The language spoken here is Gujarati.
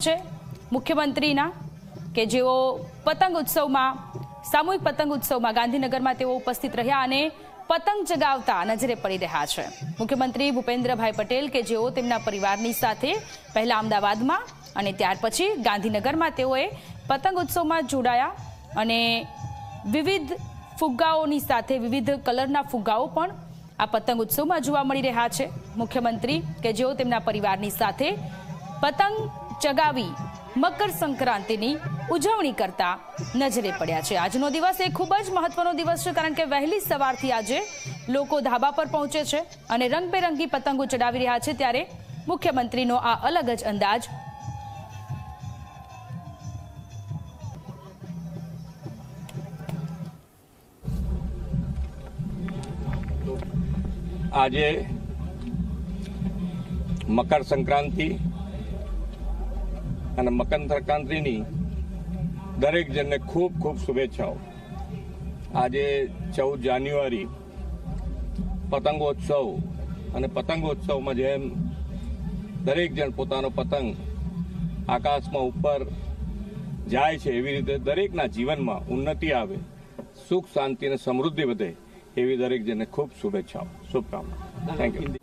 છે મુખ્યમંત્રીના કે જેઓ પતંગ ઉત્સવમાં સામૂહિક પતંગ ઉત્સવમાં ગાંધીનગરમાં તેઓ ઉપસ્થિત રહ્યા અને પતંગ ચગાવતા નજરે પડી રહ્યા છે। મુખ્યમંત્રી ભૂપેન્દ્રભાઈ પટેલ કે જેઓ તેમના પરિવારની સાથે પહેલા અમદાવાદમાં અને ત્યાર પછી ગાંધીનગરમાં તેઓએ પતંગ ઉત્સવમાં જોડાયા અને વિવિધ ફુગ્ગાઓની સાથે વિવિધ કલરના ફુગ્ગાઓ પણ આ પતંગ ઉત્સવમાં જોવા મળી રહ્યા છે। મુખ્યમંત્રી કે જેઓ તેમના પરિવારની સાથે પતંગ ચગાવી મકર સંક્રાંતિની ઉજવણી કરતા નજરે પડ્યા છે। આજનો દિવસ એ ખૂબ જ મહત્વનો દિવસ છે કારણ કે વહેલી સવારથી આજે લોકો ધાબા પર પહોંચે છે અને રંગબેરંગી પતંગો ચડાવી રહ્યા છે ત્યારે મુખ્યમંત્રીનો આ અલગ જ અંદાજ આજે મકર સંક્રાંતિ અને મકર સંક્રાંતિની દરેક જણને ખૂબ ખૂબ શુભેચ્છાઓ। આજે 14 જાન્યુઆરી પતંગોત્સવ અને પતંગોત્સવમાં જેમ દરેક જણ પોતાનો પતંગ આકાશમાં ઉપર જાય છે એવી રીતે દરેકના જીવનમાં ઉન્નતિ આવે, સુખ શાંતિ અને સમૃદ્ધિ વધે એવી દરેક જણને ખૂબ શુભેચ્છાઓ, શુભકામનાઓ। Thank you.